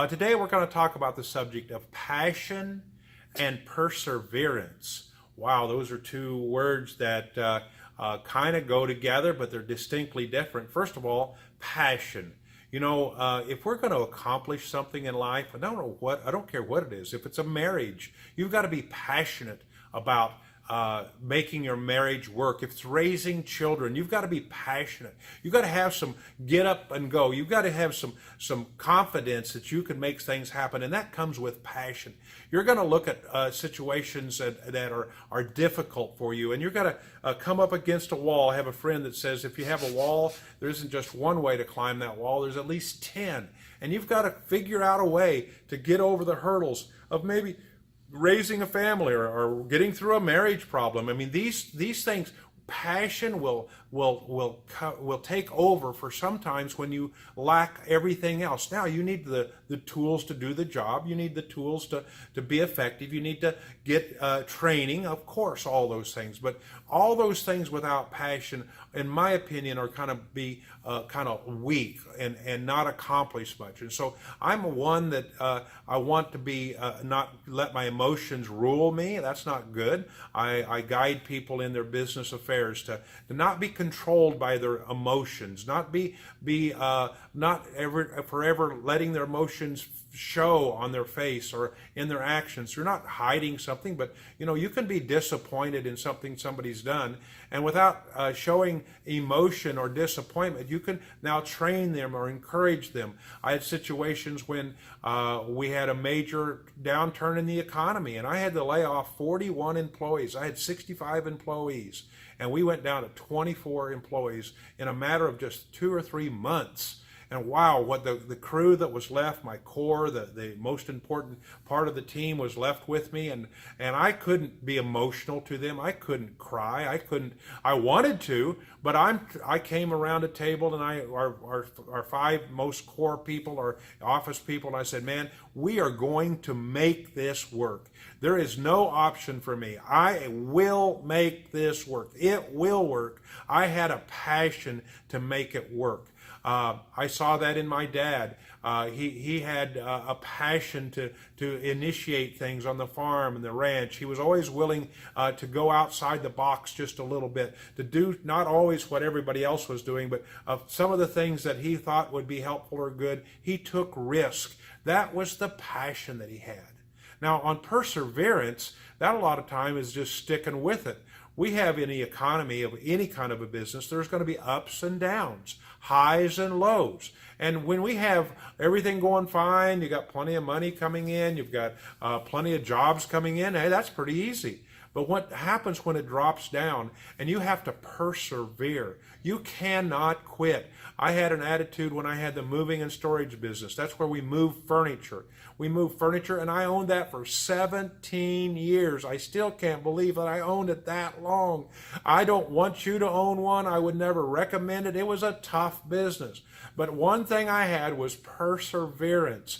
Today we're going to talk about the subject of passion and perseverance. Wow, those are two words that kind of go together, but they're distinctly different. First of all, passion. If we're going to accomplish something in life, I don't care what it is. If it's a marriage, you've got to be passionate about making your marriage work. If it's raising children, you've got to be passionate. You've got to have some get up and go. You've got to have some confidence that you can make things happen, and that comes with passion. You're going to look at situations that are difficult for you, and you're going to come up against a wall. I have a friend that says if you have a wall, there isn't just one way to climb that wall. There's at least 10, and you've got to figure out a way to get over the hurdles of maybe raising a family or getting through a marriage problem. I mean, these things, passion will take over for sometimes when you lack everything else. Now you need the tools to do the job. You need the tools to be effective. You need to get training, of course, all those things. But all those things without passion, in my opinion, are kind of weak and not accomplish much. And so I'm one that I want to be not let my emotions rule me. That's not good. I guide people in their business affairs to not be controlled by their emotions, not forever letting their emotions show on their face or in their actions. You're not hiding something, but you can be disappointed in something somebody's done, and without showing emotion or disappointment, you can now train them or encourage them. I had situations when we had a major downturn in the economy, and I had to lay off 41 employees. I had 65 employees, and we went down to 24 employees in a matter of just 2 or 3 months. And wow, what the crew that was left, my core, the most important part of the team was left with me, and I couldn't be emotional to them. I couldn't cry. I wanted to, but I came around a table, and our 5 most core people, our office people, and I said, man, we are going to make this work. There is no option for me. I will make this work. It will work. I had a passion to make it work. I saw that in my dad. He had a passion to initiate things on the farm and the ranch. He was always willing to go outside the box just a little bit, to do not always what everybody else was doing, but some of the things that he thought would be helpful or good. He took risk. That was the passion that he had. Now, on perseverance, that a lot of time is just sticking with it. We have in the economy of any kind of a business, there's going to be ups and downs, highs and lows. And when we have everything going fine, you got plenty of money coming in, you've got plenty of jobs coming in, hey, that's pretty easy. But what happens when it drops down and you have to persevere? You cannot quit. I had an attitude when I had the moving and storage business. That's where we move furniture. We moved furniture, and I owned that for 17 years. I still can't believe that I owned it that long. I don't want you to own one. I would never recommend it. It was a tough business. But one thing I had was perseverance.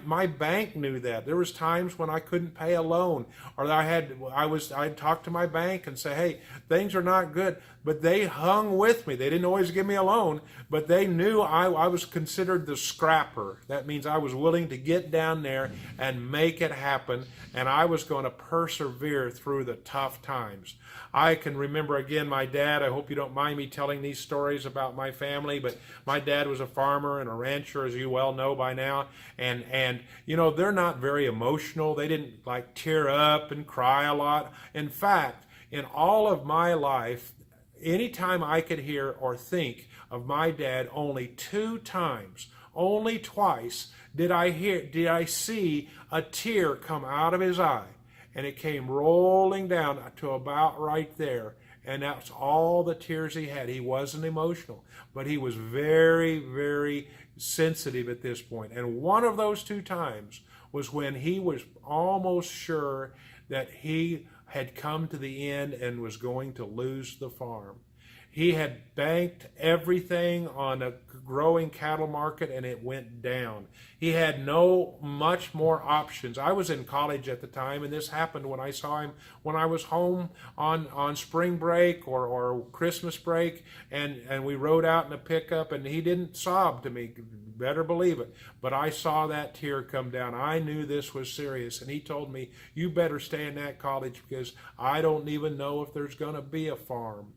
My bank knew that. There was times when I couldn't pay a loan, or I'd talk to my bank and say, hey, things are not good. But they hung with me. They didn't always give me a loan, but they knew I was considered the scrapper. That means I was willing to get down there and make it happen, and I was going to persevere through the tough times. I can remember, again, my dad. I hope you don't mind me telling these stories about my family, but my dad was a farmer and a rancher, as you well know by now, and they're not very emotional. They didn't tear up and cry a lot. In fact, in all of my life, anytime I could hear or think of my dad, only 2 times, only twice did I see a tear come out of his eye, and it came rolling down to about right there, and that's all the tears he had. He wasn't emotional, but he was very, very sensitive at this point. And one of those 2 times was when he was almost sure that he had come to the end and was going to lose the farm. He had banked everything on a growing cattle market and it went down. He had no much more options. I was in college at the time, and this happened when I saw him when I was home on spring break or Christmas break, and we rode out in a pickup, and he didn't sob to me, better believe it, but I saw that tear come down. I knew this was serious, and he told me, you better stay in that college because I don't even know if there's going to be a farm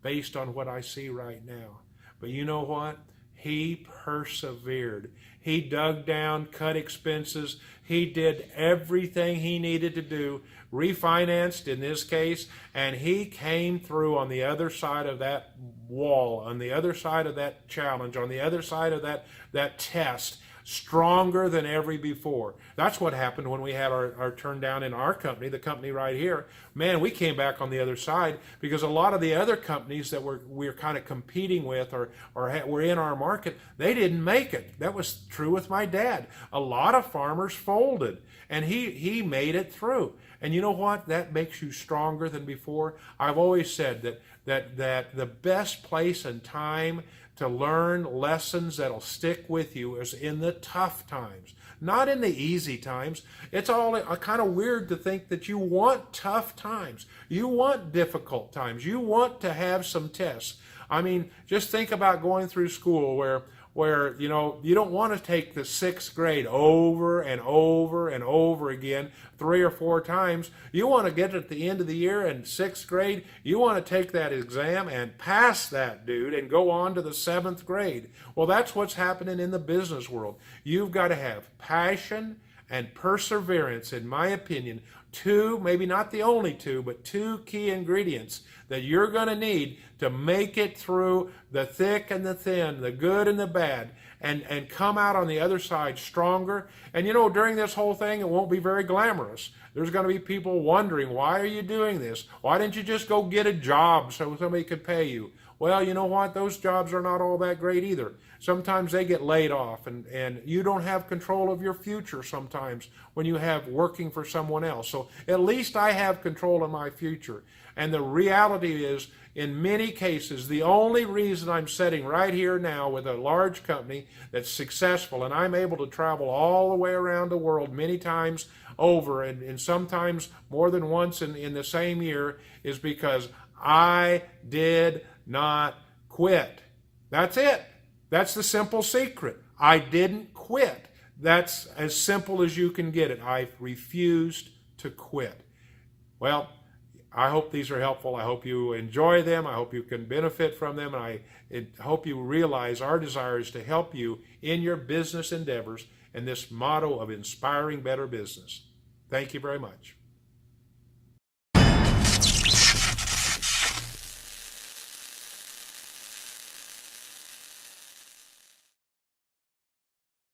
based on what I see right now. But you know what? He persevered. He dug down, cut expenses. He did everything he needed to do, refinanced in this case, and he came through on the other side of that wall, on the other side of that challenge, on the other side of that test, stronger than ever before. That's what happened when we had our turn down in our company, the company right here. Man, we came back on the other side because a lot of the other companies that we're kind of competing with or were in our market, they didn't make it. That was true with my dad. A lot of farmers folded, and he made it through. And you know what? That makes you stronger than before. I've always said that the best place and time to learn lessons that'll stick with you is in the tough times, not in the easy times. It's all kind of weird to think that you want tough times. You want difficult times. You want to have some tests. I mean, just think about going through school where you know, you don't want to take the 6th grade over and over and over again 3 or 4 times. You want to get at the end of the year in 6th grade, you want to take that exam and pass that dude and go on to the 7th grade. Well, that's what's happening in the business world. You've got to have passion and perseverance, in my opinion, 2, maybe not the only 2, but 2 key ingredients that you're going to need to make it through the thick and the thin, the good and the bad, and come out on the other side stronger. And you know, during this whole thing, it won't be very glamorous. There's going to be people wondering, why are you doing this? Why didn't you just go get a job so somebody could pay you? Well, you know what? Those jobs are not all that great either. Sometimes they get laid off, and you don't have control of your future sometimes when you have working for someone else. So at least I have control of my future. And the reality is, in many cases, the only reason I'm sitting right here now with a large company that's successful, and I'm able to travel all the way around the world many times over, and sometimes more than once in the same year, is because I did not quit. That's it. That's the simple secret. I didn't quit. That's as simple as you can get it. I refused to quit. Well, I hope these are helpful. I hope you enjoy them. I hope you can benefit from them. And I hope you realize our desire is to help you in your business endeavors and this motto of inspiring better business. Thank you very much.